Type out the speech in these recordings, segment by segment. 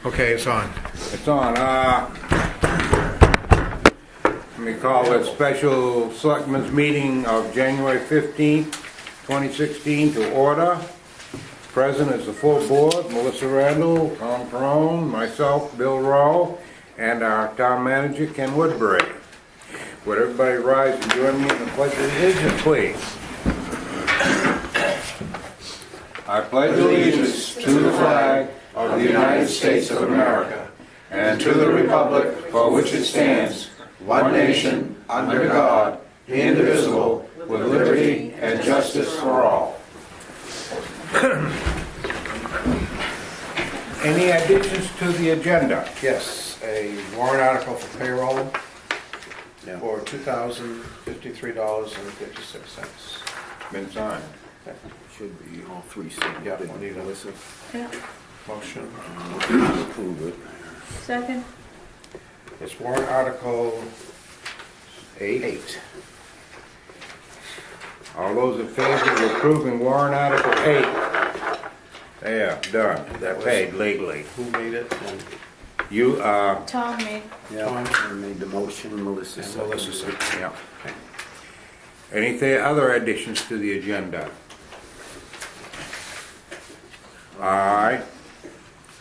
Okay, it's on. It's on. Let me call this special selectmen's meeting of January 15th, 2016 to order. Present is the full board, Melissa Randall, Tom Perone, myself, Bill Rowe, and our town manager, Ken Woodbury. Would everybody rise and join me in the pledge of allegiance, please? I pledge allegiance to the flag of the United States of America and to the republic for which it stands, one nation, under God, indivisible, with liberty and justice for all. Any additions to the agenda? Yes, a warrant article for payroll for $2,053.56. Been signed. Should be all three signed. Yeah, we'll need a Yeah. motion. Approve it. Second. It's warrant article 8. All those in favor of approving warrant article 8? There, done. That paid legally. Who made it? And You, Tom made. Yeah, I made the motion, Melissa And seconded Melissa it. seconded. yeah. Anything, other additions to the agenda? All right.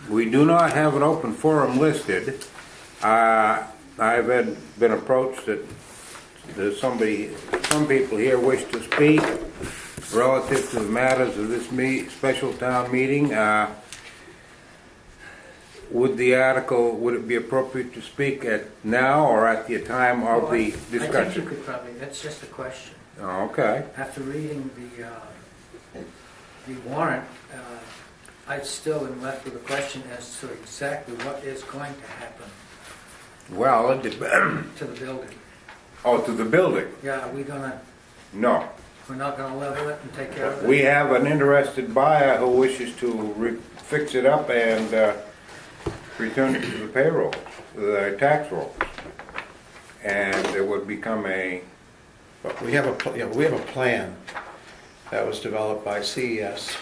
We do not have an open forum listed. I've been approached that there's some people here wish to speak relative to the matters of this special town meeting. Would it be appropriate to speak at now or at the time of the I think discussion? you could probably, that's just a question. Oh, okay. After reading the warrant, I still am left with a question as to exactly what is going to happen Well, to the building. oh, to the building? Yeah, are we gonna, No. we're not gonna level it and take care of it? We have an interested buyer who wishes to fix it up and return it to the payroll, the tax roll. And it would become But we have a plan that was developed by CES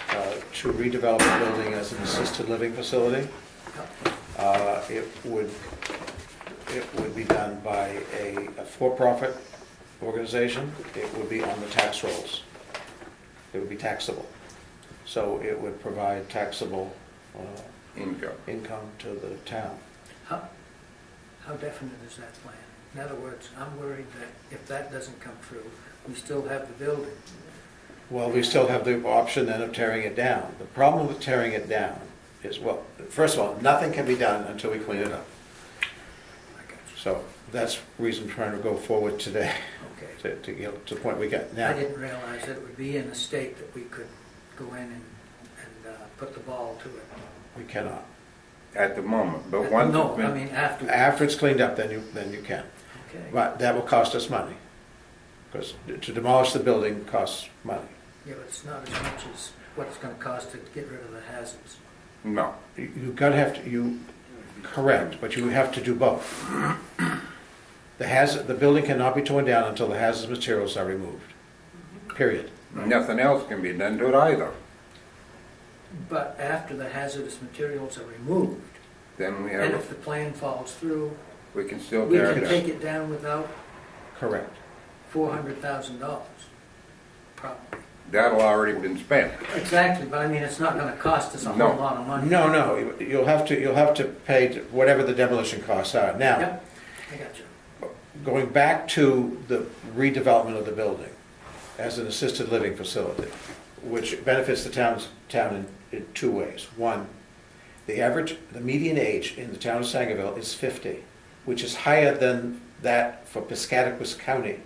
to redevelop the building as an assisted living facility. It would be done by a for-profit organization. It would be on the tax rolls. It would be taxable. So it would provide taxable income to the town. How definite is that plan? In other words, I'm worried that if that doesn't come through, we still have the building. Well, we still have the option then of tearing it down. The problem with tearing it down is, well, first of all, nothing can be done until we clean it up. I got you. So that's the reason we're trying to go forward today, Okay. to get to the point we got I now. didn't realize that it would be in a state that we could go in and put the ball to it. We cannot. at the moment, but once No, it's been... I mean afterwards. After it's cleaned up, then you can. Okay. But that will cost us money. Because to demolish the building costs money. Yeah, but it's not as much as what it's gonna cost to get rid of the hazards. No. Correct, but you have to do both. The building cannot be torn down until the hazardous materials are removed. Period. Nothing else can be done to it either. But after the hazardous materials are removed, Then we and have, if the plan falls through, we can still we tear can it take down. it down without Correct. $400,000, probably. That'll already been spent. Exactly, but I mean, it's not gonna cost us a No. whole lot of money. No, you'll have to pay whatever the demolition costs are. Now, Yep, I got you. going back to the redevelopment of the building as an assisted living facility, which benefits the town in two ways. One, the median age in the town of Sangerville is 50, which is higher than that for Piscataquis County.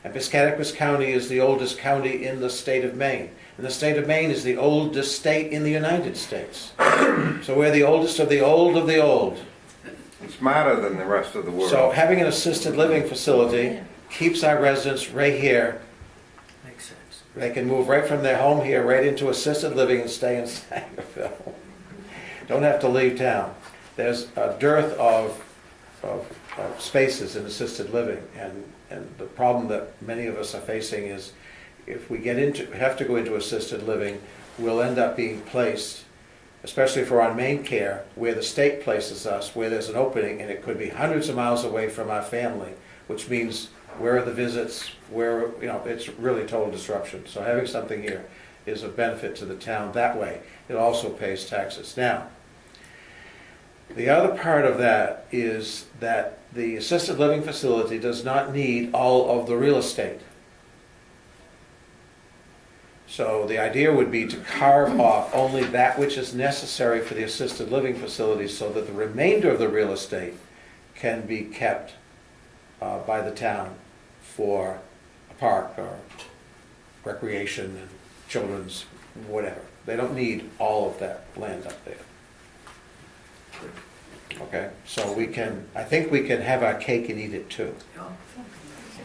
And Piscataquis County is the oldest county in the state of Maine. And the state of Maine is the oldest state in the United States. So we're the oldest of the old of the old. Smarter than the rest of the world. So having an assisted living facility keeps our residents right here. Makes sense. They can move right from their home here right into assisted living and stay in Sangerville. Don't have to leave town. There's a dearth of spaces in assisted living, and the problem that many of us are facing is if we have to go into assisted living, we'll end up being placed especially if we're on main care, where the state places us, where there's an opening, and it could be hundreds of miles away from our family, which means where are the visits, where, you know, it's really total disruption. So having something here is a benefit to the town that way. It also pays taxes. Now, the other part of that is that the assisted living facility does not need all of the real estate. So the idea would be to carve off only that which is necessary for the assisted living facility so that the remainder of the real estate can be kept by the town for a park or recreation and children's, whatever. They don't need all of that land up there. Okay, so we can, I think we can have our cake and eat it too.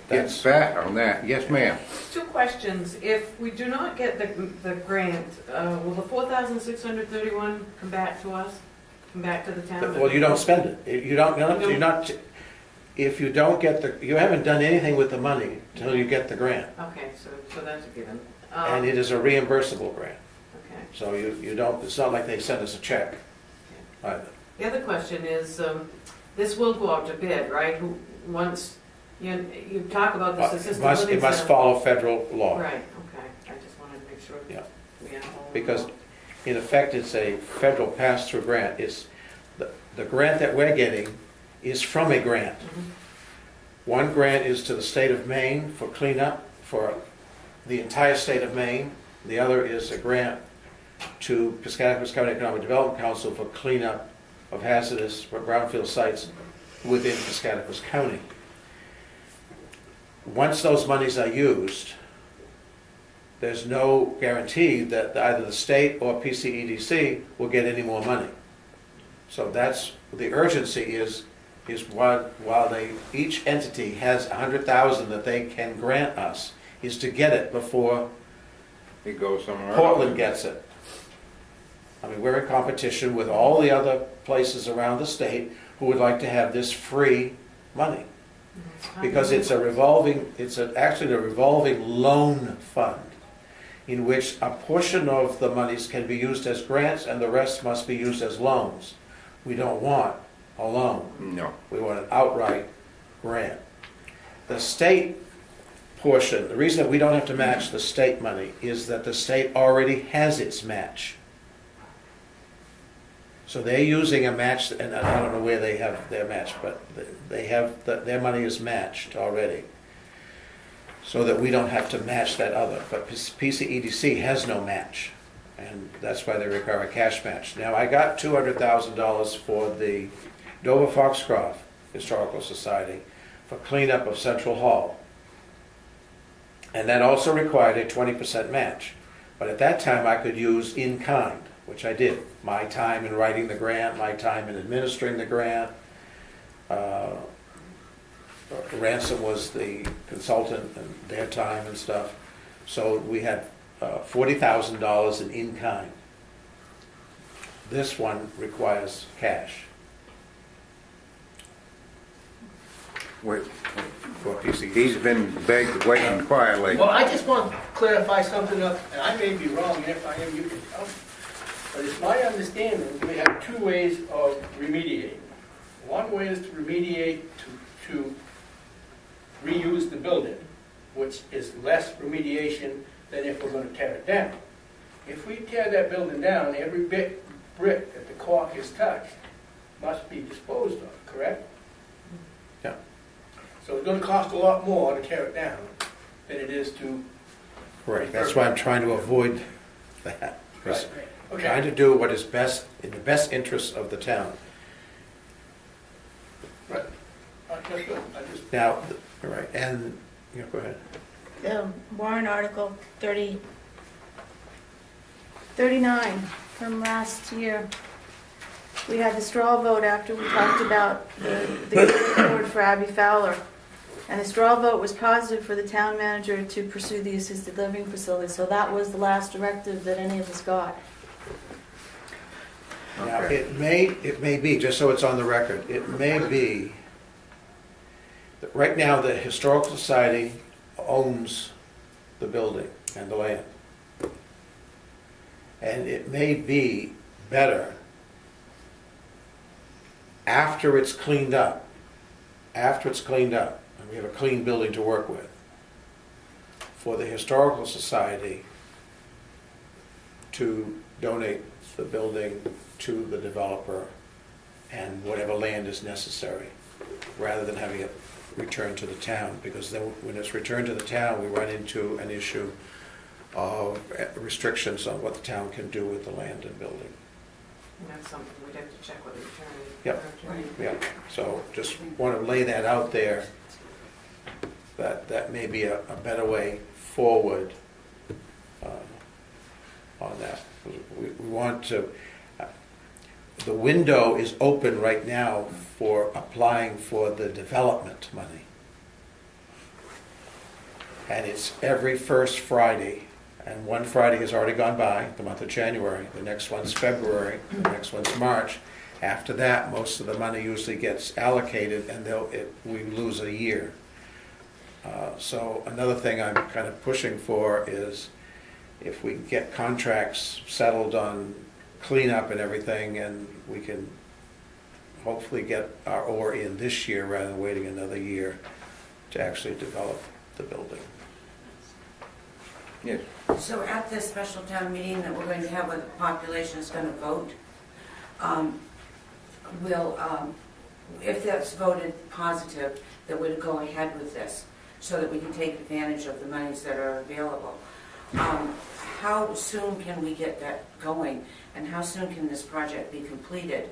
Get fat on that. Yes, ma'am. Two questions. If we do not get the grant, will the 4,631 come back to us? Come back to the town? Well, you don't spend it. You're not, if you don't get the, you haven't done anything with the money until you get the grant. Okay, so that's a given. And it is a reimbursable grant. Okay. So you don't, it's not like they send us a check either. The other question is, this will go out to bid, right? Once, you talk about this assisted living It must center. follow federal law. Right, okay. I just wanted to make sure. Yeah. We have all. Because in effect, it's a federal pass-through grant. It's, the grant that we're getting is from a grant. One grant is to the state of Maine for cleanup for the entire state of Maine. The other is a grant to Piscataquis County Economic Development Council for cleanup of hazardous brownfield sites within Piscataquis County. Once those monies are used, there's no guarantee that either the state or PCEDC will get any more money. So that's, the urgency is while they, each entity has 100,000 that they can grant us, is to get it before It goes somewhere else. Portland gets it. I mean, we're in competition with all the other places around the state who would like to have this free money. Because it's a revolving, actually a revolving loan fund in which a portion of the monies can be used as grants and the rest must be used as loans. We don't want a loan. No. We want an outright grant. The state portion, the reason that we don't have to match the state money is that the state already has its match. So they're using a match, and I don't know where they have their match, but they have, their money is matched already. So that we don't have to match that other. But PCEDC has no match, and that's why they require a cash match. Now, I got $200,000 for the Dover Foxcroft Historical Society for cleanup of Central Hall. And that also required a 20% match. But at that time, I could use in kind, which I did. My time in writing the grant, my time in administering the grant. Ransom was the consultant and their time and stuff. So we had $40,000 in kind. This one requires cash Wait, for PCEDC. he's been begged to wait and quietly. Well, I just want to clarify something up, and I may be wrong, and if I am, you can tell me. But it's my understanding, we have two ways of remediating. One way is to remediate to reuse the building, which is less remediation than if we're going to tear it down. If we tear that building down, every brick that the caulk has touched must be disposed of, correct? Yeah. So it's going to cost a lot more to tear it down than it is to... Right, that's why I'm trying to avoid that. Right. Trying to do what is best, in the best interest of the town. Right. That's good. I just... Now, right, and, go ahead. The warrant article 39 from last year. We had the straw vote after we talked about the award for Abby Fowler. And the straw vote was positive for the town manager to pursue the assisted living facility. So that was the last directive that any of us got. Now, it may be, just so it's on the record, it may be that right now the Historical Society owns the building and the land. And it may be better after it's cleaned up, and we have a clean building to work with, for the Historical Society to donate the building to the developer and whatever land is necessary, rather than having it returned to the town, because then when it's returned to the town, we run into an issue of restrictions on what the town can do with the land and building. And that's something we'd have to check with the attorney. Yep. Our attorney. Yeah, so just want to lay that out there, that may be a better way forward on that. We want to, the window is open right now for applying for the development money. And it's every first Friday, and one Friday has already gone by, the month of January, the next one's February, the next one's March. After that, most of the money usually gets allocated, and we lose a year. So another thing I'm kind of pushing for is if we can get contracts settled on cleanup and everything, and we can hopefully get our ore in this year rather than waiting another year to actually develop the building. Yes. So at this special town meeting that we're going to have where the population is going to vote, if that's voted positive, that we'd go ahead with this so that we can take advantage of the monies that are available. How soon can we get that going, and how soon can this project be completed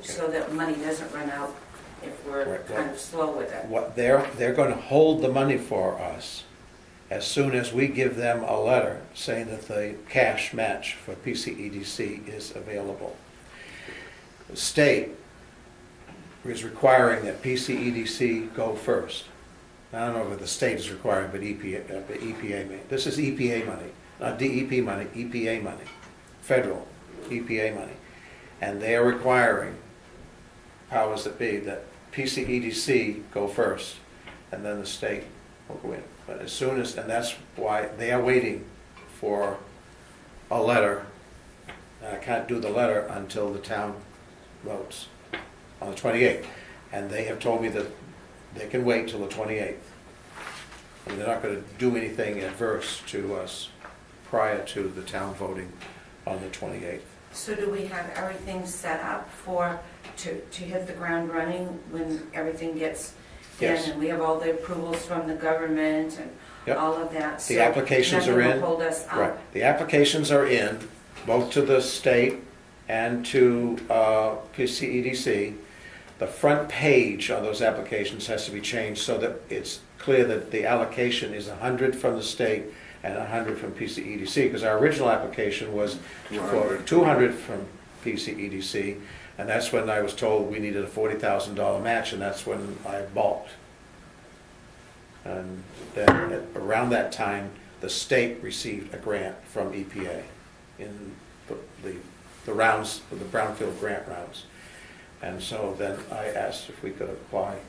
so that money doesn't run out if we're Right. kind of slow with it? What they're going to hold the money for us as soon as we give them a letter saying that the cash match for PCEDC is available. The state is requiring that PCEDC go first. I don't know if the state is requiring, but EPA may. This is EPA money, not DEP money, EPA money, federal EPA money. And they are requiring, powers that be, that PCEDC go first, and then the state will go in. But as soon as, and that's why they are waiting for a letter, and I can't do the letter until the town votes on the 28th. And they have told me that they can wait till the 28th. And they're not going to do anything adverse to us prior to the town voting on the 28th. So do we have everything set up to hit the ground running when everything gets in? Yes. And we have all the approvals from the government and Yep. all of that? The applications so are nothing in. will hold us up? Right. The applications are in, both to the state and to PCEDC. The front page on those applications has to be changed so that it's clear that the allocation is 100 from the state and 100 from PCEDC, because our original application was for 200 from PCEDC, and that's when I was told we needed a $40,000 match, and that's when I balked. And then around that time, the state received a grant from EPA in the rounds, the brownfield grant rounds. And so then I asked if we could apply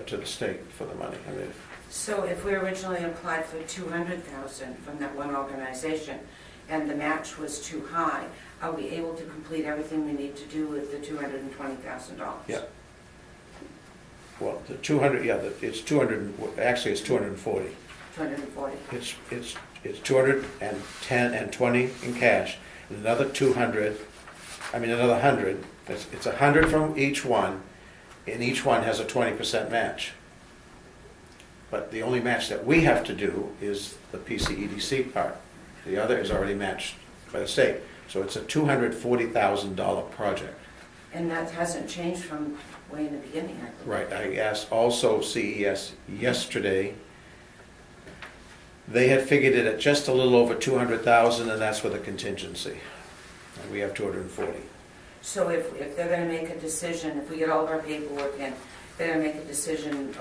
to the state for the money. I mean, So if we originally applied for 200,000 from that one organization and the match was too high, are we able to complete everything we need to do with the $220,000? yeah. Well, the 200, yeah, it's 200, actually it's 240. 240. It's 210 and 20 in cash, and another 200, another 100. It's 100 from each one, and each one has a 20% match. But the only match that we have to do is the PCEDC part. The other is already matched by the state. So it's a $240,000 project. And that hasn't changed from way in the beginning, I believe. Right, I asked also CES yesterday. They had figured it at just a little over 200,000, and that's with a contingency. And we have 240. So if they're going to make a decision, if we get all of our paperwork in, they're going to make a decision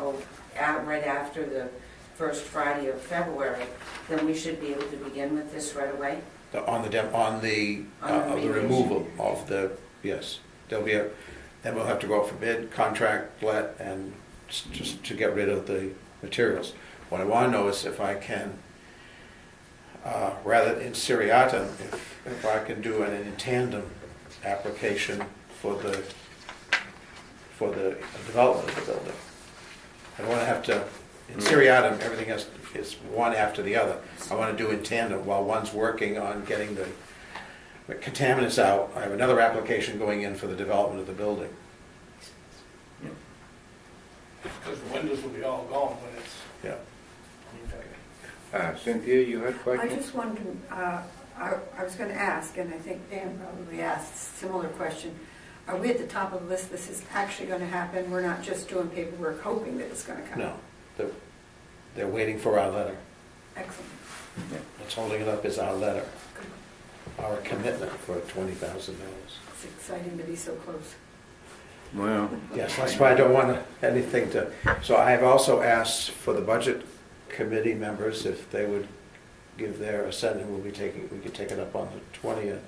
right after the first Friday of February, then we should be able to begin with this right away? On the removal of the, yes. There'll be then we'll have to go out for bid, contract, let, and just to get rid of the materials. What I want to know is if I can rather in seriatim, if I can do an in tandem application for the development of the building. I don't want to have to, in seriatim, everything is one after the other. I want to do in tandem while one's working on getting the contaminants out. I have another application going in for the development of the building. Because the windows will be all gone when it's. Yeah. Cynthia, you had a I question? just wondered, I was going to ask, and I think Dan probably asked a similar question. Are we at the top of the list? This is actually going to happen? We're not just doing paperwork hoping that it's going to come? No, they're waiting for our letter. Excellent. What's holding it up is our letter, our commitment for $20,000. It's exciting to be so close. Well, Yes, that's why I don't want anything to, so I have also asked for the budget committee members if they would give their assent, and we could take it up on the 20th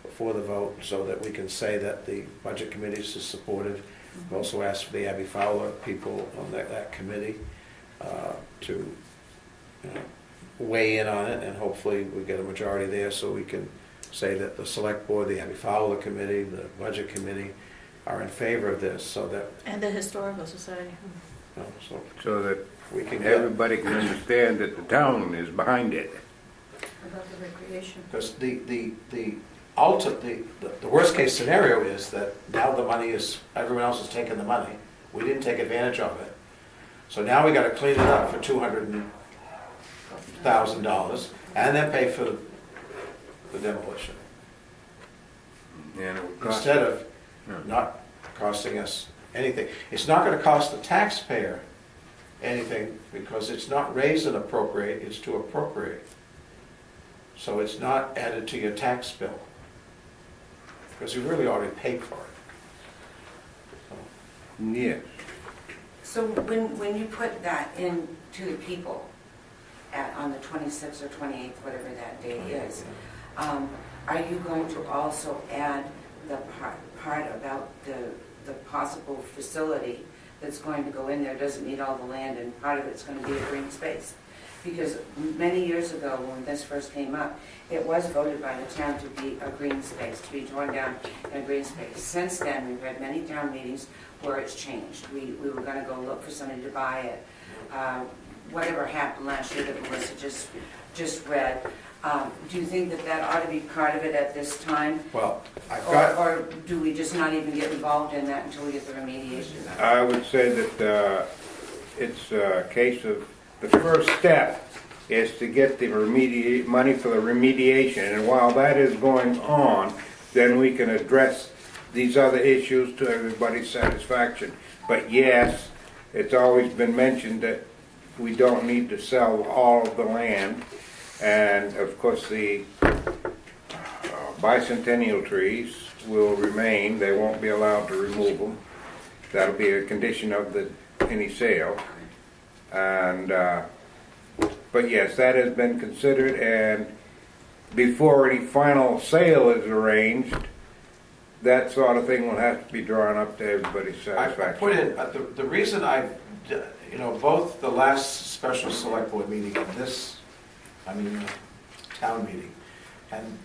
before the vote, so that we can say that the budget committee is supportive. We've also asked for the Abby Fowler people on that committee to weigh in on it, and hopefully we get a majority there, so we can say that the select board, the Abby Fowler committee, the budget committee are in favor of this, so that, And the Historical Society. so that we can get, everybody can understand that the town is behind it. About the recreation. because the worst case scenario is that now the money is, everyone else has taken the money, we didn't take advantage of it. So now we gotta clean it up for $200,000 and then pay for the demolition. And it would cost- Instead of not costing us anything. It's not gonna cost the taxpayer anything, because it's not raise and appropriate, it's to appropriate. So it's not added to your tax bill, because you really already paid for it. Yes. So when you put that in to the people on the 26th or 28th, whatever that date is, are you going to also add the part about the possible facility that's going to go in there, doesn't need all the land, and part of it's going to be a green space? Because many years ago, when this first came up, it was voted by the town to be a green space, to be torn down in a green space. Since then, we've had many town meetings where it's changed. We were going to go look for somebody to buy it. Whatever happened last year that Melissa just read, do you think that ought to be part of it at this time? Well, I've got, Or do we just not even get involved in that until we get the remediation done? I would say that it's a case of, the first step is to get the money for the remediation, and while that is going on, then we can address these other issues to everybody's satisfaction. But yes, it's always been mentioned that we don't need to sell all of the land, and of course the bicentennial trees will remain. They won't be allowed to remove them. That'll be a condition of any sale. And but yes, that has been considered, and before any final sale is arranged, that sort of thing will have to be drawn up to everybody's I satisfaction. put in, the reason both the last special select board meeting and this, town meeting, and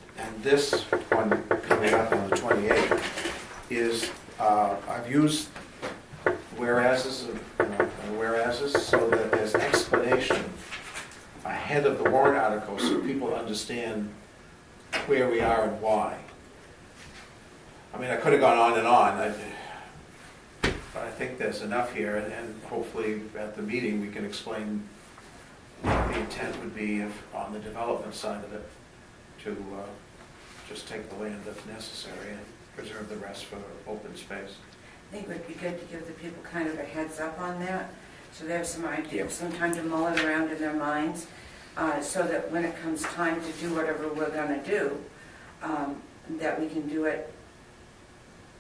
this one coming up on the 28th, is I've used whereases so that there's explanation ahead of the warrant article, so people understand where we are and why. I could have gone on and on, but I think there's enough here, and hopefully at the meeting we can explain what the intent would be on the development side of it, to just take the land if necessary and preserve the rest for open space. I think it would be good to give the people kind of a heads up on that, so they have some idea, some time to mull it around in their minds, so that when it comes time to do whatever we're going to do, that we can do it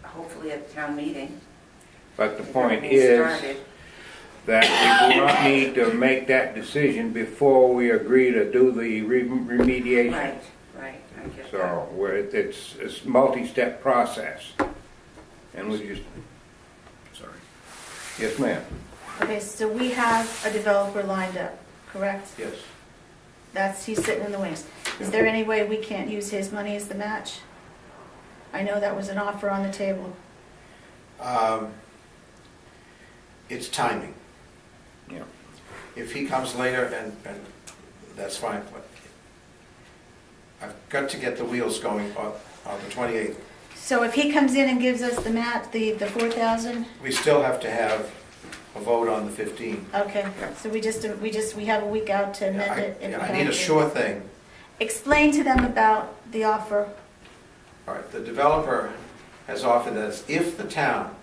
hopefully at the town meeting. But the Get point everything is started. that we do not need to make that decision before we agree to do the remediation. Right, I get that. So it's a multi-step process. And we just, sorry. Yes, ma'am. Okay, so we have a developer lined up, correct? Yes. he's sitting in the wings. Is there any way we can't use his money as the match? I know that was an offer on the table. It's timing. Yeah. If he comes later, and that's fine, but I've got to get the wheels going on the 28th. So if he comes in and gives us the mat, the 4,000, We still have to have a vote on the 15th. okay, so we have a week out to amend it. if we I need have a to. sure thing. Explain to them about the offer. All right, the developer has offered us, if the town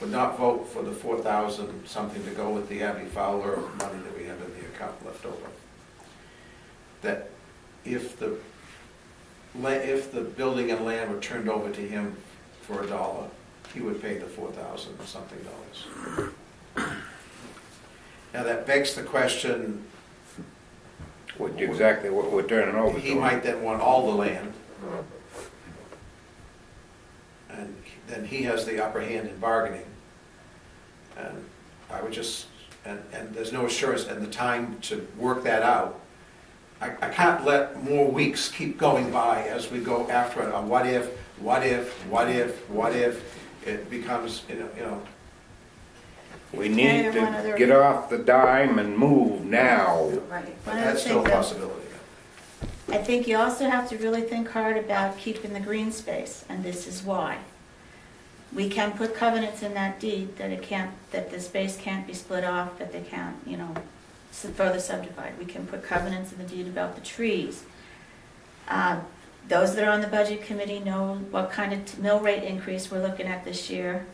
would not vote for the 4,000 something to go with the Abbey Fowler money that we have in the account left over, that if the building and land were turned over to him for $1, he would pay the 4,000 something dollars. Now, that begs the question, Exactly what we're turning over to he him. might then want all the land, and then he has the upper hand in bargaining. And I would just, and there's no assurance, and the time to work that out. I can't let more weeks keep going by as we go after it on what if, it becomes, you know. We need to get off the dime and move now. Right. But that's still a possibility. I think you also have to really think hard about keeping the green space, and this is why. We can put covenants in that deed that the space can't be split off, that they can't, further subdivide. We can put covenants in the deed about the trees. Those that are on the budget committee know what kind of mill rate increase we're looking at this year.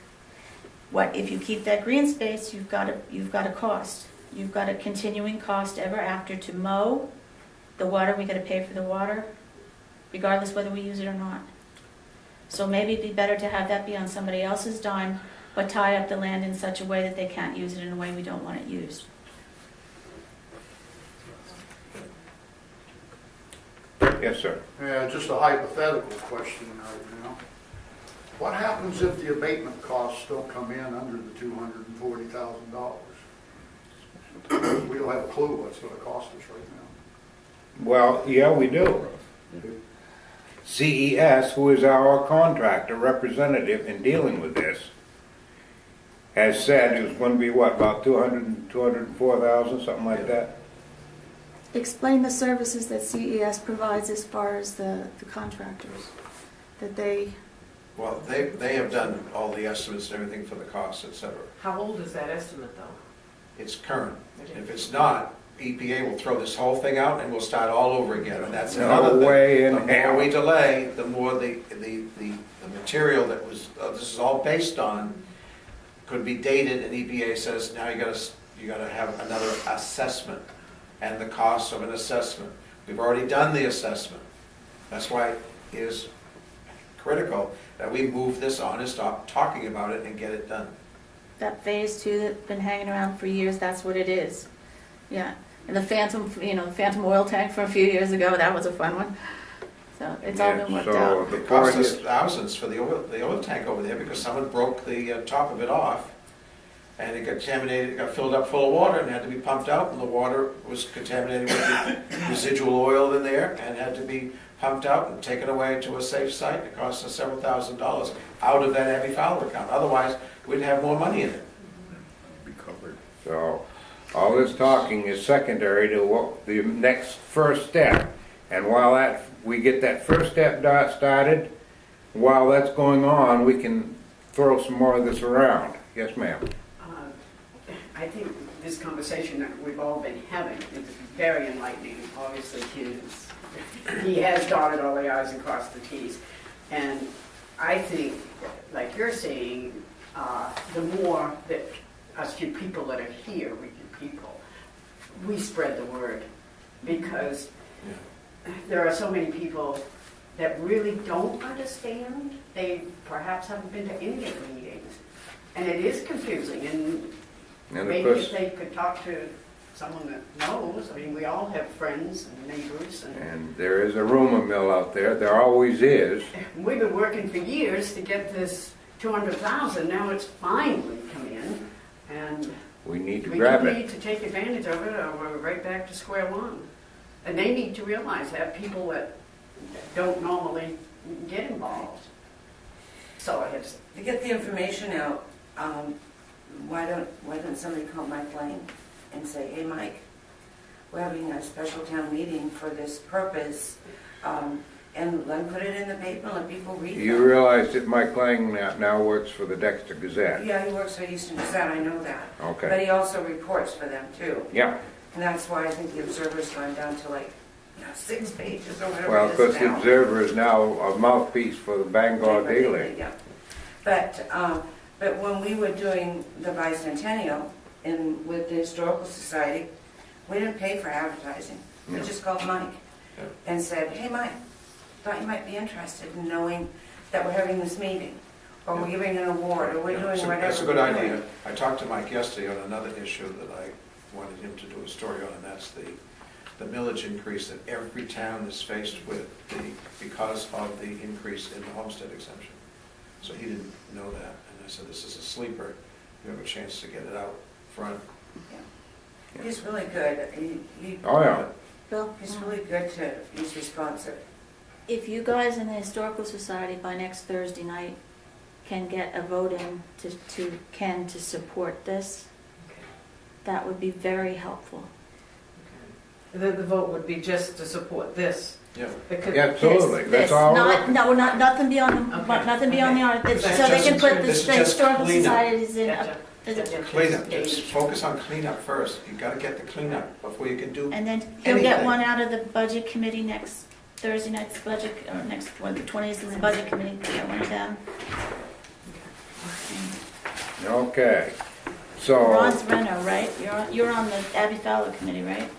If you keep that green space, you've got a cost. You've got a continuing cost ever after to mow the water. We got to pay for the water, regardless whether we use it or not. So maybe it'd be better to have that be on somebody else's dime, but tie up the land in such a way that they can't use it in a way we don't want it used. Yes, sir. Yeah, just a hypothetical question right now. What happens if the abatement costs don't come in under the $240,000? We don't have a clue what's going to cost us right now. Well, yeah, we do. CES, who is our contractor representative in dealing with this, has said it was going to be, what, about 204,000, something like that? Explain the services that CES provides as far as the contractors, that they... Well, they have done all the estimates and everything for the costs, et cetera. How old is that estimate, though? It's current. If it's not, EPA will throw this whole thing out and we'll start all over again, and that's another thing. way in The more hell. we delay, the more the material that was, this is all based on, could be dated, and EPA says, now you gotta have another assessment, and the cost of an assessment. We've already done the assessment. That's why it is critical that we move this on and stop talking about it and get it done. That phase 2 that's been hanging around for years, that's what it is. Yeah, and the phantom oil tank from a few years ago, that was a fun one. So it's all been worked out. It cost us thousands for the oil tank over there because someone broke the top of it off, and it got contaminated, it got filled up full of water and had to be pumped out, and the water was contaminated with residual oil in there and had to be pumped out and taken away to a safe site. It cost us several $1,000s out of that Abbey Fowler account. Otherwise, we'd have more money in it. Be covered. So, all this talking is secondary to what the next first step. And while we get that first step started, while that's going on, we can throw some more of this around. Yes, ma'am. I think this conversation that we've all been having is very enlightening. Obviously, he has dotted all the i's and crossed the t's. And I think, like you're saying, the more that us few people that are here, we spread the word. Because there are so many people that really don't understand. They perhaps haven't been to any of the meetings. And it is confusing. And maybe if they could talk to someone that knows. I mean, we all have friends and neighbors. And there is a rumor mill out there. There always is. We've been working for years to get this 200,000. Now it's finally come in. And we need to grab it. We need to take advantage of it, or we're right back to square one. And they need to realize that people that don't normally get involved. So I have to say. To get the information out, why don't somebody call Mike Lane and say, hey, Mike, we're having a special town meeting for this purpose, and then put it in the paper and let people read it. You realize that Mike Lang now works for the Dexter Gazette? Yeah, he works for Eastern Gazette, I know that. Okay. But he also reports for them too. Yeah, And that's why I think the Observer's gone down to like 6 pages or whatever well, it because is the now. Observer is now a mouthpiece for the Bangor Daily. Yeah. But when we were doing the bicentennial with the Historical Society, we didn't pay for advertising. We Yeah. just called Mike Yeah. and said, hey, Mike, thought you might be interested in knowing that we're having this meeting, or we're giving an award, or we're doing So whatever. that's a good we're idea. doing. I talked to Mike yesterday on another issue that I wanted him to do a story on, and that's the millage increase that every town is faced with because of the increase in the homestead exemption. So he didn't know that, and I said, this is a sleeper. You have a chance to get it out front. Yeah. He's really good. Oh, yeah. Bill? He's really good he's responsive. If you guys in the Historical Society by next Thursday night can get a vote in to Ken to support this, that would be very helpful. The vote would be just to support this. Yeah. It could- Yeah, absolutely. This, That's all. nothing beyond, Okay. nothing beyond the art, Okay. so they can put the This is just Historical cleanup. Societies in. Gotcha. is it- Cleanup, just focus on cleanup first. You gotta get the cleanup before you can do. And then he'll get Anything. one out of the budget committee next Thursday night's budget, or next, one, the 20th is the budget committee, get one of them. Okay, so, Ron's Renner, right? You're on the Abby Fowler committee, right?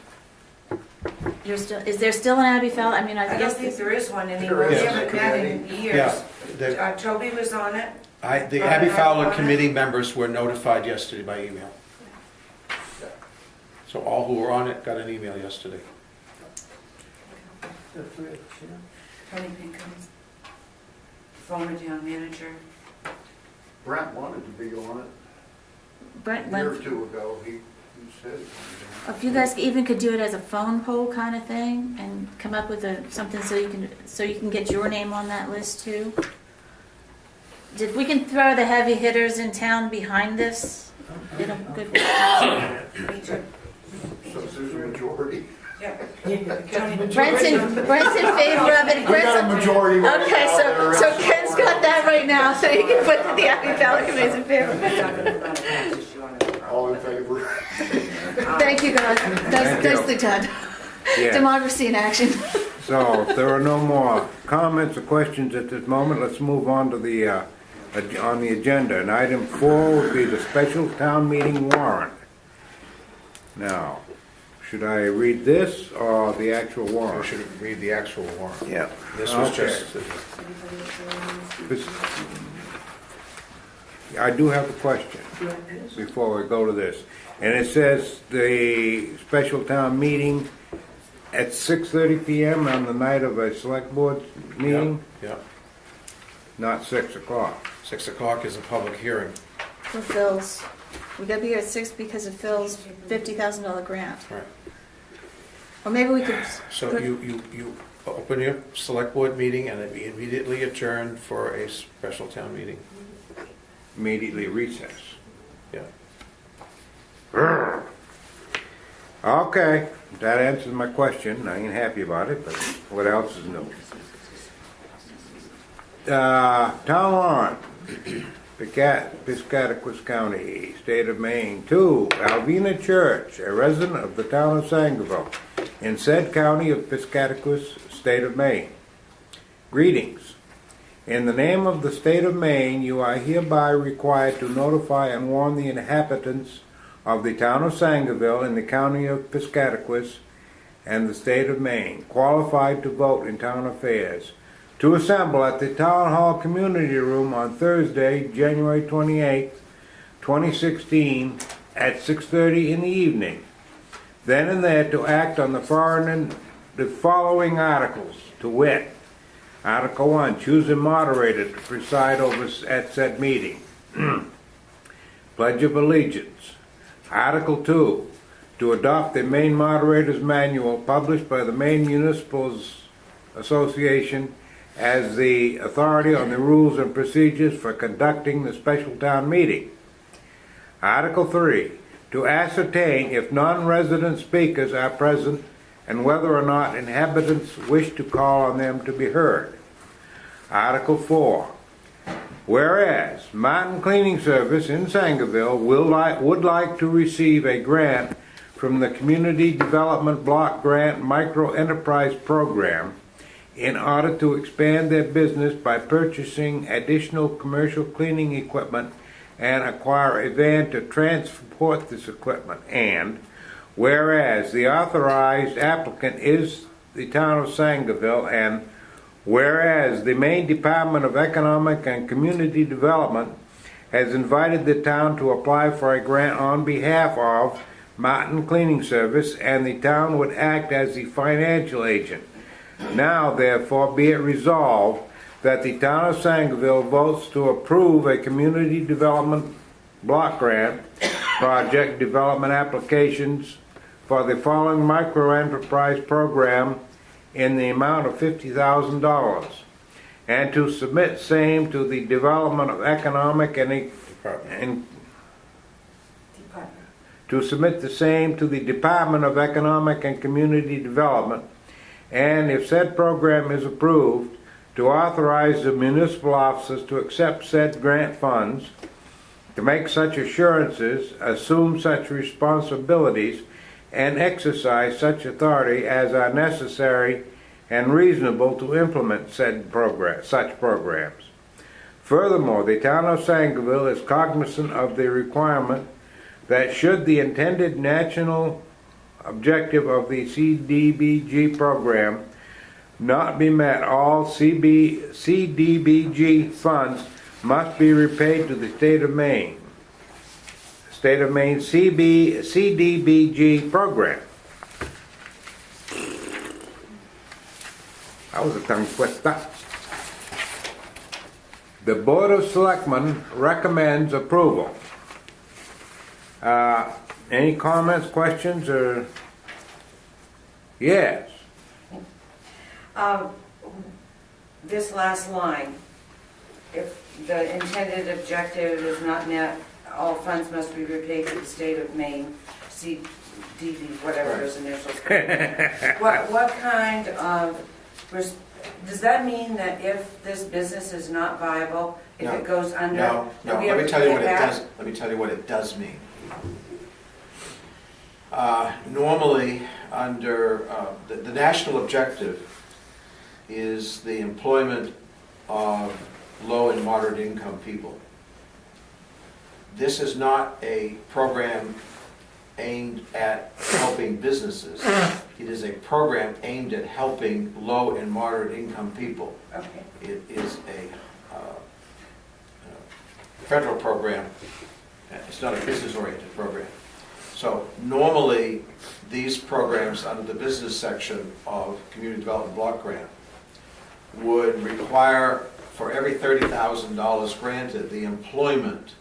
You're still, is there still an Abby Fowler? I mean, I I don't guess think this, there is one anymore. There We is. haven't met in years. Yeah, the- Toby was on it. The Abby Fowler committee members were notified yesterday by email. So all who were on it got an email yesterday. Tony Pinkham's former town manager. Brent wanted to be on it Brent a year or went, two ago, he said. if you guys even could do it as a phone poll kind of thing, and come up with something so you can get your name on that list too. If we can throw the heavy hitters in town behind this, get a good. Me too. So there's a majority. Yeah. Brent's in favor of it. We got a Brent's, majority. right okay, now there. so Ken's got that right now, so you can put the Abby Fowler committee's in favor. All in favor? Thank you, guys. Thank you. Nicely done. yeah. Democracy in action. So if there are no more comments or questions at this moment, let's move on to the, on the agenda. And item 4 would be the special town meeting warrant. Now, should I read this or the actual You warrant? should read the actual warrant. Yeah. This was Okay. just, This- I do have a question before we go to this. And it says the special town meeting at 6:30 PM on the night of a select board meeting, yeah, not 6 o'clock. 6 o'clock is a public hearing. For Phil's, we gotta be here at 6 because of Phil's $50,000 grant. Right. Or maybe we could. So put- you open your select board meeting and it be immediately adjourned for a special town meeting. Immediately recess. Yeah. Okay, that answers my question. I ain't happy about it, but what else is new? Town warrant, Piscataquis County, State of Maine, to Alvina Church, a resident of the town of Sangerville, in said county of Piscataquis, State of Maine. Greetings. In the name of the State of Maine, you are hereby required to notify and warn the inhabitants of the town of Sangerville in the county of Piscataquis and the State of Maine, qualified to vote in town affairs, to assemble at the Town Hall Community Room on Thursday, January 28, 2016, at 6:30 in the evening. Then and there to act on the following articles, to wit, Article 1, choose a moderator to preside over at said meeting. Pledge of Allegiance. Article 2, to adopt the Maine Moderator's Manual published by the Maine Municipals Association as the authority on the rules and procedures for conducting the special town meeting. Article 3, to ascertain if non-resident speakers are present and whether or not inhabitants wish to call on them to be heard. Article 4, whereas Martin Cleaning Service in Sangerville would like to receive a grant from the Community Development Block Grant Micro Enterprise Program in order to expand their business by purchasing additional commercial cleaning equipment and acquire a van to transport this equipment. And whereas the authorized applicant is the town of Sangerville, and whereas the Maine Department of Economic and Community Development has invited the town to apply for a grant on behalf of Martin Cleaning Service, and the town would act as the financial agent. Now, therefore, be it resolved that the town of Sangerville votes to approve a community development block grant project development applications for the following microenterprise program in the amount of $50,000, and to submit same to the Development of Economic and to submit the same to the Department of Economic and Community Development, and if said program is approved, to authorize the municipal officers to accept said grant funds, to make such assurances, assume such responsibilities, and exercise such authority as are necessary and reasonable to implement such programs. Furthermore, the town of Sangerville is cognizant of the requirement that should the intended national objective of the CDBG program not be met, all CDBG funds must be repaid to the state of Maine. State of Maine CDBG program. That was a tongue twister. The Board of Selectmen recommends approval. Any comments, questions, or? Yes. This last line, if the intended objective is not met, all funds must be repaid to the state of Maine, CDB, whatever those initials. What kind of, does that mean that if this business is not viable, if it goes under? No, let me tell you what it does. Let me tell you what it does mean. Normally, under the national objective is the employment of low and moderate income people. This is not a program aimed at helping businesses. It is a program aimed at helping low and moderate income people. Okay. It is a federal program. It's not a business-oriented program. So normally, these programs under the business section of Community Development Block Grant would require, for every $30,000 granted, the employment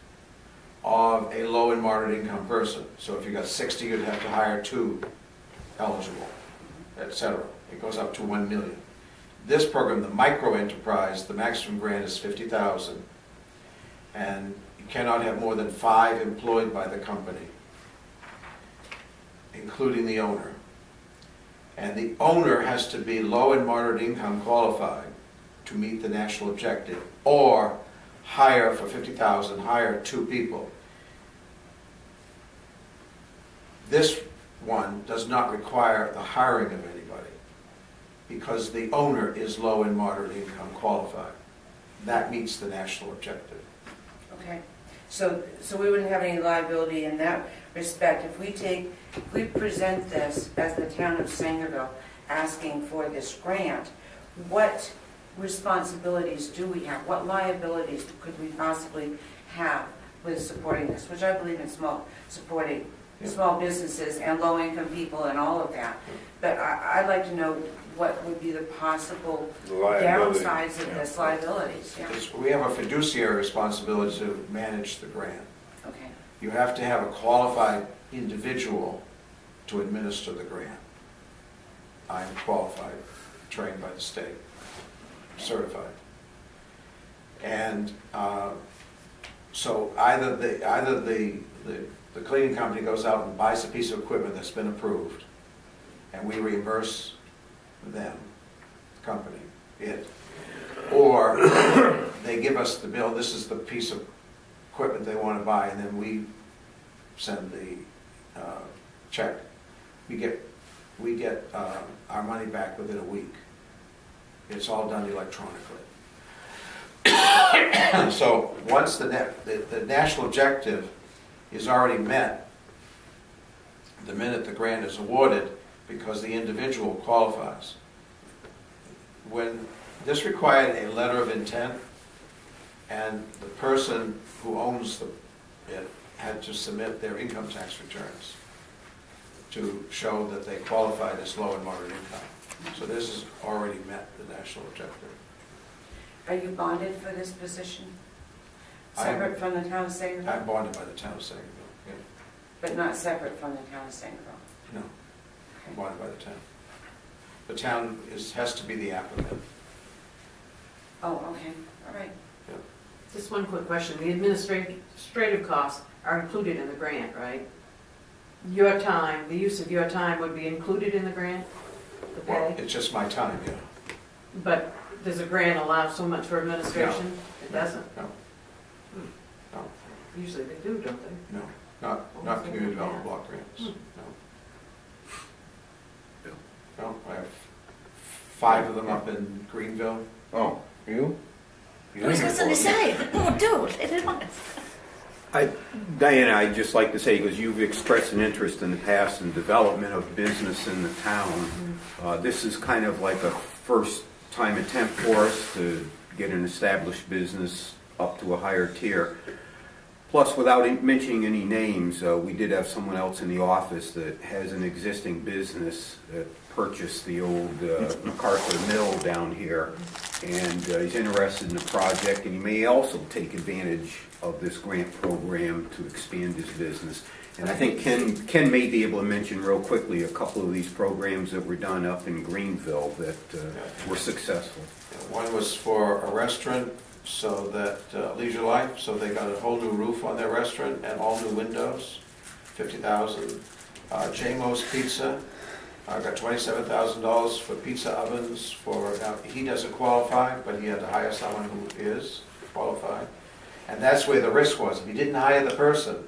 of a low and moderate income person. So if you got 60, you'd have to hire 2 eligible, etc. It goes up to 1 million. This program, the micro enterprise, the maximum grant is 50,000, and you cannot have more than 5 employed by the company, including the owner. And the owner has to be low and moderate income qualified to meet the national objective, or hire for 50,000, hire 2 people. This one does not require the hiring of anybody because the owner is low and moderate income qualified. That meets the national objective. Okay, so we wouldn't have any liability in that respect. If we present this as the town of Sangerville asking for this grant, what responsibilities do we have? What liabilities could we possibly have with supporting this, which I believe in supporting small businesses and low-income people and all of that. But I'd like to know what would be the possible downsides of this liabilities. Yeah. Because we have a fiduciary responsibility to manage the grant. Okay. You have to have a qualified individual to administer the grant. I'm qualified, trained by the state, certified. And so either the cleaning company goes out and buys a piece of equipment that's been approved, and we reimburse them, the company, it. Or they give us the bill, this is the piece of equipment they want to buy, and then we send the check. We get our money back within a week. It's all done electronically. So once the national objective is already met, the minute the grant is awarded, because the individual qualifies. When this required a letter of intent, and the person who owns it had to submit their income tax returns to show that they qualified as low and moderate income. So this has already met the national objective. Are you bonded for this position? I am- Separate from the town of Sangerville? I'm bonded by the town of Sangerville. Yeah. But not separate from the town of Sangerville? No, I'm bonded by the town. The town has to be the applicant. Oh, okay, all right. Just one quick question. The administrative costs are included in the grant, right? Your time, the use of your time would be included in the grant, the pay? It's just my time, yeah. But does a grant allow so much for administration? It doesn't? No. No, Usually they do, don't they? no, not community development block grants, no. No, I have 5 of them up in Greenville. Oh, you? I was going to say, oh, dude, it is. Diana, I'd just like to say, because you've expressed an interest in the past in development of business in the town, this is kind of like a first-time attempt for us to get an established business up to a higher tier. Plus, without mentioning any names, we did have someone else in the office that has an existing business that purchased the old MacArthur Mill down here, and he's interested in the project, and he may also take advantage of this grant program to expand his business. And I think Ken may be able to mention real quickly a couple of these programs that were done up in Greenville that were successful. One was for a restaurant, so that Leisure Life, so they got a whole new roof on their restaurant and all new windows, $50,000. J-Mo's Pizza got $27,000 for pizza ovens. Now, he doesn't qualify, but he had to hire someone who is qualified. And that's where the risk was. If he didn't hire the person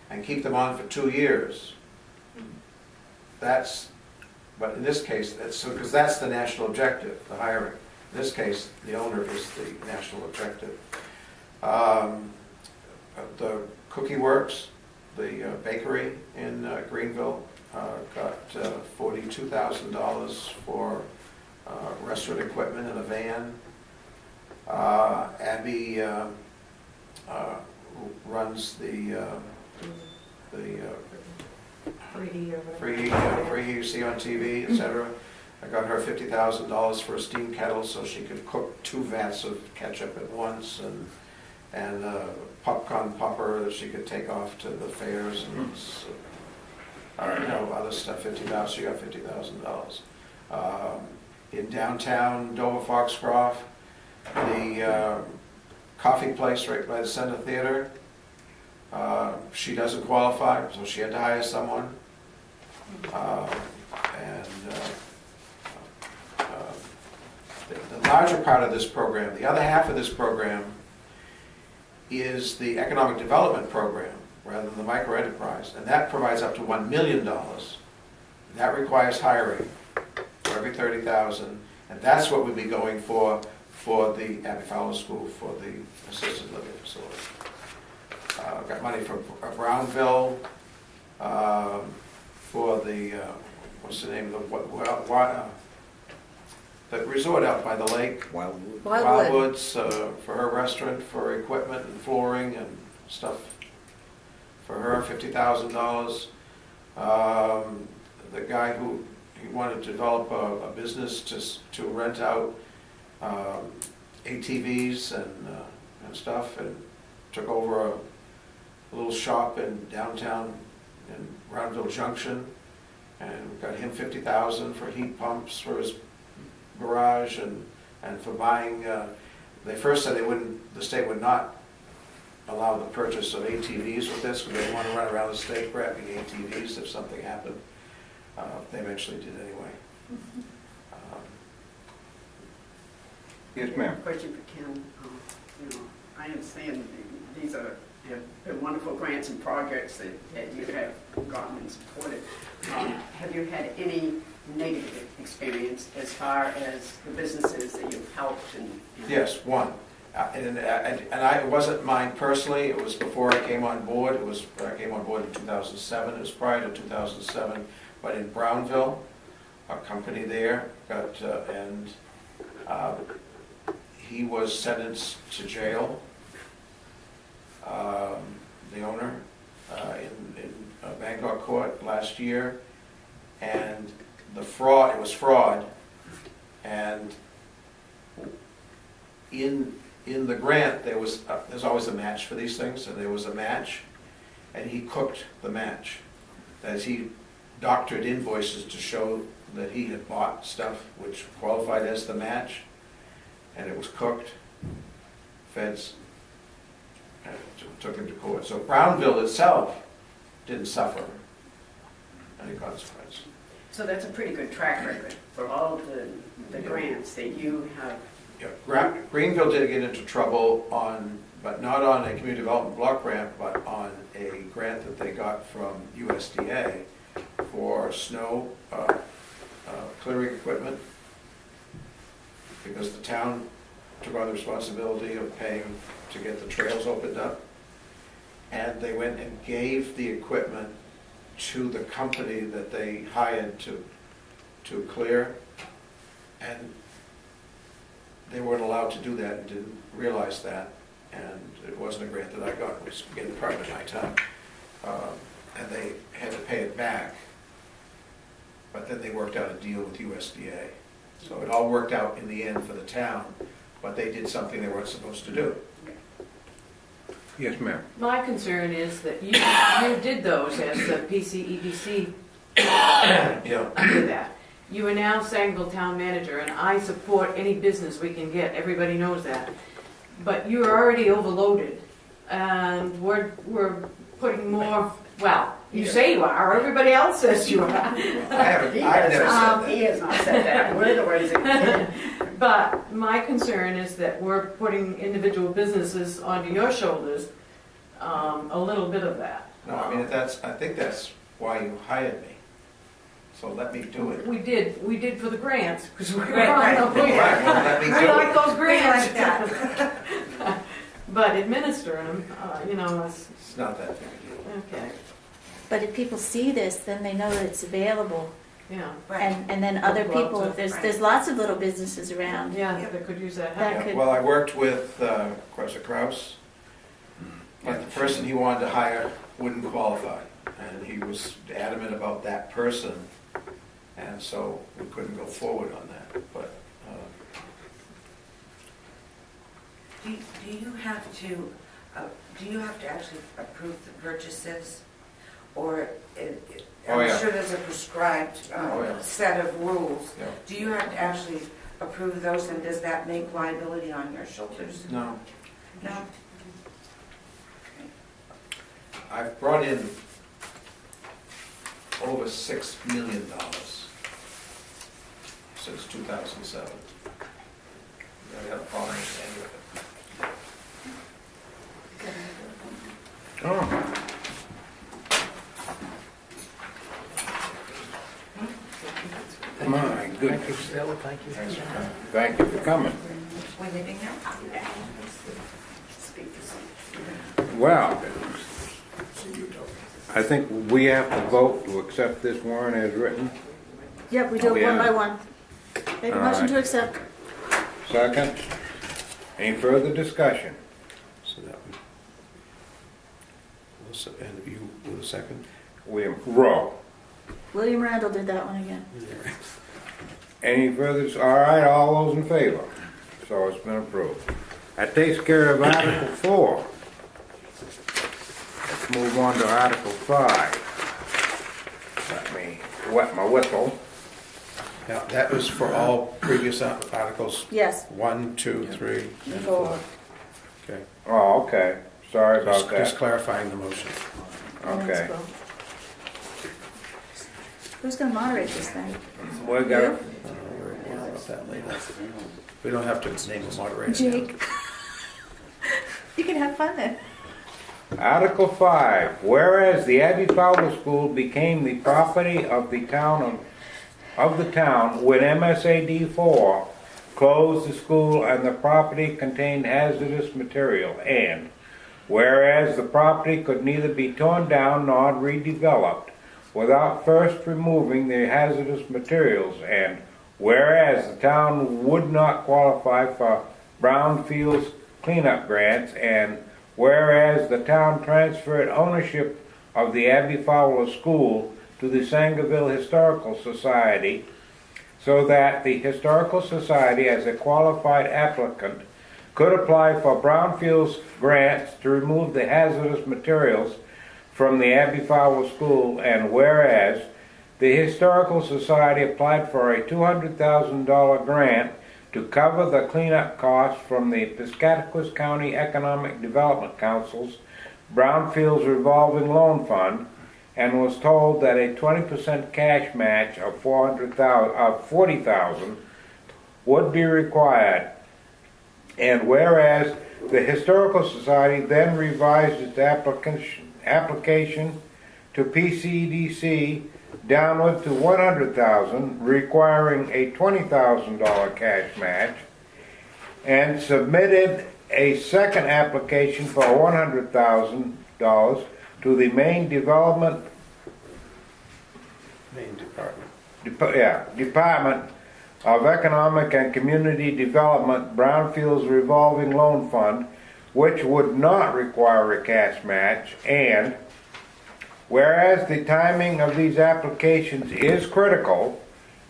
and keep them on for 2 years, but in this case, because that's the national objective, the hiring. In this case, the owner is the national objective. The Cookie Works, the bakery in Greenville, got $42,000 for restaurant equipment and a van. Abby runs the free you see on TV, etc. I got her $50,000 for a steam kettle so she could cook 2 vats of ketchup at once, and popcorn popper that she could take off to the fairs and other stuff. She got $50,000. In downtown Dover Foxcroft, the coffee place right by the Center Theater, she doesn't qualify, so she had to hire someone. The larger part of this program, the other half of this program, is the economic development program rather than the micro enterprise, and that provides up to $1 million. That requires hiring for every 30,000, and that's what we'd be going for the Abbey Fowler School for the assisted living facility. Got money from Brownville for the what's the name of the resort out by the lake? Wildwoods, for her restaurant, for equipment and flooring and stuff. For her, $50,000. The guy who he wanted to develop a business to rent out ATVs and stuff, and took over a little shop in downtown in Brownville Junction. And we got him 50,000 for heat pumps for his garage and for buying, they first said the state would not allow the purchase of ATVs with this, because they didn't want to run around the state grabbing ATVs if something happened. They eventually did anyway. Yes, ma'am. Question for Ken. You know, I understand these have been wonderful grants and projects that you have gotten and supported. Have you had any negative experience as far as the businesses that you've helped and? Yes, one. It wasn't mine personally, it was before I came on board. I came on board in 2007, it was prior to 2007, but in Brownville, a company there got, he was sentenced to jail, the owner, in Bangor court last year, and it was fraud, and in the grant, there's always a match for these things, and there was a match, and he cooked the match. That is, he doctored invoices to show that he had bought stuff which qualified as the match, and it was cooked. Feds took him to court. So Brownville itself didn't suffer any consequence. So that's a pretty good track record for all of the grants that you have. Yeah, Greenville did get into trouble but not on a community development block grant, but on a grant that they got from USDA for snow clearing equipment, because the town took on the responsibility of paying to get the trails opened up. And they went and gave the equipment to the company that they hired to clear, and they weren't allowed to do that and didn't realize that, and it wasn't a grant that I got, it was getting part of my time. And they had to pay it back, but then they worked out a deal with USDA. So it all worked out in the end for the town, but they did something they weren't supposed to do. Yes, ma'am. My concern is that you did those as the PCEDC Yeah. did that. You are now Sangerville Town Manager, and I support any business we can get, everybody knows that. But you're already overloaded, and we're putting more, well, you say you are, everybody else says you are. I've never said that. He has not said that. We're the ones that. But my concern is that we're putting individual businesses onto your shoulders, a little bit of that. No, I mean, I think that's why you hired me. So let me do it. We did for the grants, because we Right. Right, well, let me do it. like those We grants. like that. But administering them, It's not that big a deal. okay, But if people see this, then they know that it's available. yeah. And then other Well, people, to- there's lots of little businesses around. Yeah, they could use that That help. could- Well, I worked with Professor Kraus, but the person he wanted to hire wouldn't qualify, and he was adamant about that person, and so we couldn't go forward on that. But Do you have to actually approve the purchases? Or, Oh, yeah. I'm sure there's a prescribed Oh, yeah. set of rules. Yeah. Do you have to actually approve those, and does that make liability on your shoulders? no, No? I've brought in over $6 million since 2007. I got a problem with any of it. Oh, my goodness. Thank you, Stella, thank you. Thank you for coming. We're leaving now? Well, I think we have to vote to accept this warrant as written. Yep, we do Oh, it one yeah. by one. Make a All motion right. to accept. Second. Any further discussion? So that would, and you with a second? William, roll. William Randall did that one again. Any further, all right, all those in favor? So it's been approved. That takes care of Article 4. Let's move on to Article 5. Let me wet my whistle. Now, that was for all previous articles, Yes. 1, 2, 3, and 4. 4. Okay. Oh, okay, sorry about Just that. clarifying the motion. Okay. Who's gonna moderate this thing? We got, We'll worry about that later. We don't have to name a moderator. Jake. You can have fun then. Article 5, whereas the Abbey Fowler School became the property of the town when MSAD 4 closed the school and the property contained hazardous material, and whereas the property could neither be torn down nor redeveloped without first removing the hazardous materials, and whereas the town would not qualify for brownfields cleanup grants, and whereas the town transferred ownership of the Abbey Fowler School to the Sangerville Historical Society, so that the Historical Society, as a qualified applicant, could apply for brownfields grants to remove the hazardous materials from the Abbey Fowler School, and whereas the Historical Society applied for a $200,000 grant to cover the cleanup costs from the Piscataquis County Economic Development Council's Brownfields Revolving Loan Fund, and was told that a 20% cash match of $40,000 would be required. And whereas the Historical Society then revised its application to PCDC downward to $100,000, requiring a $20,000 cash match, and submitted a second application for $100,000 to the Maine Department of Economic and Community Development Brownfields Revolving Loan Fund, which would not require a cash match, and whereas the timing of these applications is critical,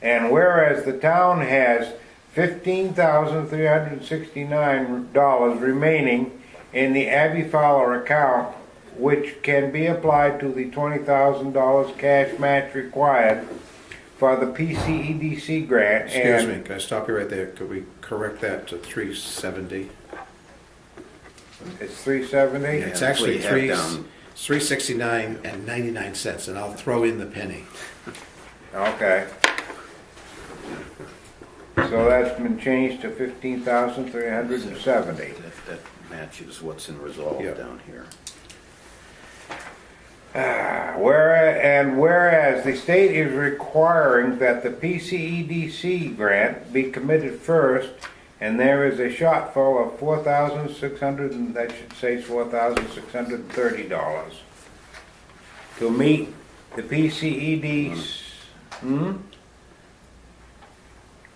and whereas the town has $15,369 remaining in the Abbey Fowler account, which can be applied to the $20,000 cash match required for the PCEDC grant. Excuse me, can I stop you right there? Could we correct that to 370? It's 370? It's actually that's what you have down. 369 and 99 cents, and I'll throw in the penny. Okay. So that's been changed to 15,370. That matches what's in resolve Yep. down here. Whereas the state is requiring that the PCEDC grant be committed first, and there is a shortfall of $4,600, and that should say $4,630 to meet the PCEDC.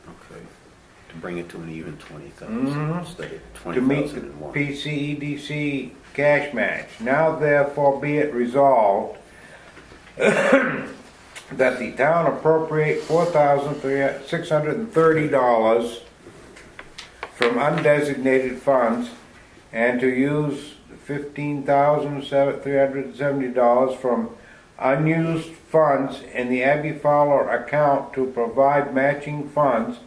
Okay. To bring it to an even 20,000 instead of To meet the 20,001. PCEDC cash match. Now therefore be it resolved that the town appropriate $4,630 from undesignated funds, and to use $15,370 from unused funds in the Abbey Fowler account to provide matching funds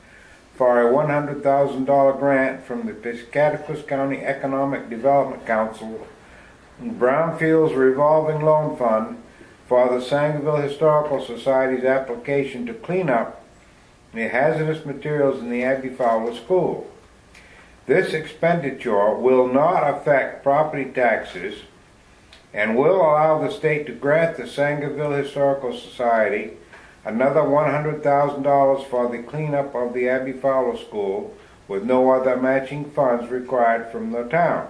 for a $100,000 grant from the Piscataquis County Economic Development Council Brownfields Revolving Loan Fund for the Sangerville Historical Society's application to clean up the hazardous materials in the Abbey Fowler School. This expenditure will not affect property taxes and will allow the state to grant the Sangerville Historical Society another $100,000 for the cleanup of the Abbey Fowler School, with no other matching funds required from the town.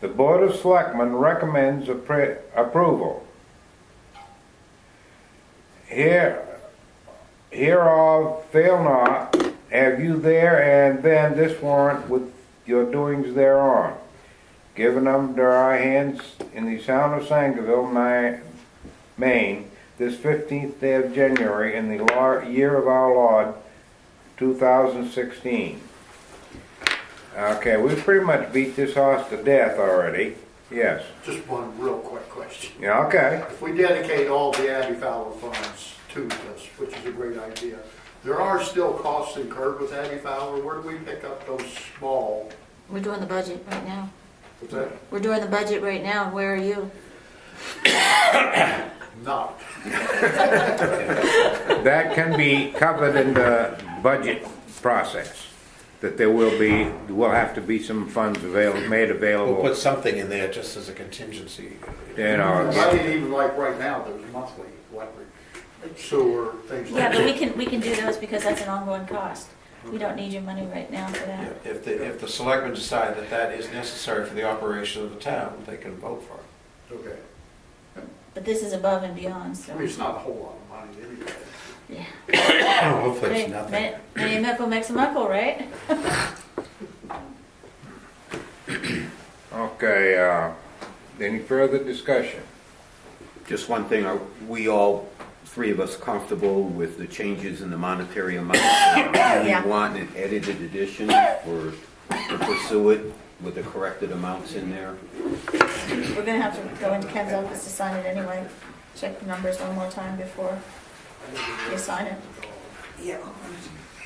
The Board of Selectmen recommends approval. Hereof fail not, have you there and then this warrant with your doings thereon, given under our hands in the town of Sangerville, Maine, this 15th day of January in the year of our Lord, 2016. Okay, we pretty much beat this horse to death already. Yes. Just one real quick question. Yeah, okay. If we dedicate all the Abby Fowler funds to this, which is a great idea, there are still costs incurred with Abby Fowler. Where do we pick up those small, We're doing the budget right now. what's that? We're doing the budget right now. Where are you? Not. That can be covered in the budget process, that will have to be some funds made We'll available, put something in there just as a contingency. you know. I mean, even like right now, there's monthly electric, sewer, things like Yeah, that. but we can do those because that's an ongoing cost. We don't need your money right now for Yeah, that. if the selectmen decide that that is necessary for the operation of the town, they can vote for it. Okay. But this is above and beyond, I so. mean, it's not a whole lot of money anyway. Yeah. Hopefully it's nothing. Many mickle makes a muckle, right? Okay, any further discussion? Just one thing, are we all, three of us, comfortable with the changes in the monetary amount? Do Yeah. we want an edited edition or to pursue it with the corrected amounts in there? We're gonna have to go into Ken's office to sign it anyway. Check the numbers one more time before you sign it. Yeah.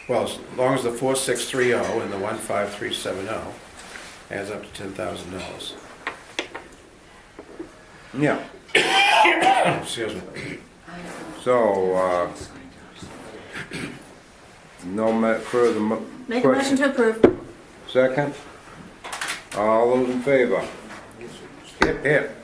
Well, as long as the 4630 and the 15370 adds up to $10,000. Yeah, Excuse me. so, further Make a motion questions? to approve. Second? All those in favor? Hip, hip.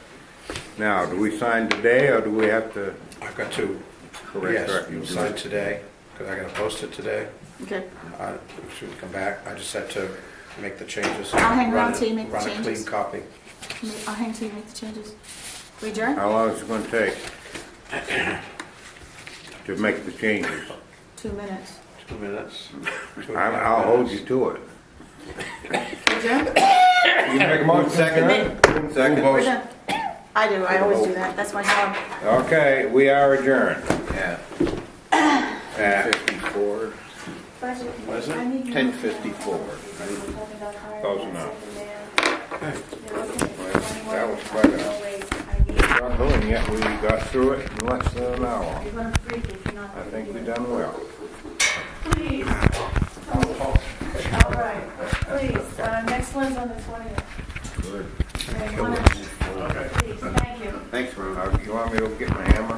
Now, do we sign today, or do we have to I've got to, correct? yes, you sign today, because I gotta post it today. Okay. Should we come back? I just had to make the changes. I'll hang around Run it- till you make the Run a changes. clean copy. I'll hang till you make the changes. We adjourn? How long is it gonna take to make the changes? 2 minutes. 2 minutes. I'll hold you to it. Adjourn? You make a motion, second? Second. We're done. I do, I always do that. That's my job. Okay, we are adjourned. Yeah. At 54, What is it? 10:54. Close enough. That was quite a struggle, and yet we got through it in less than an hour. You're gonna freak if you're not. I think we done well. Please. All right, please, next one's on the 20th. Good. Okay, please, thank you. Thanks, Ron. You want me to get my hammer?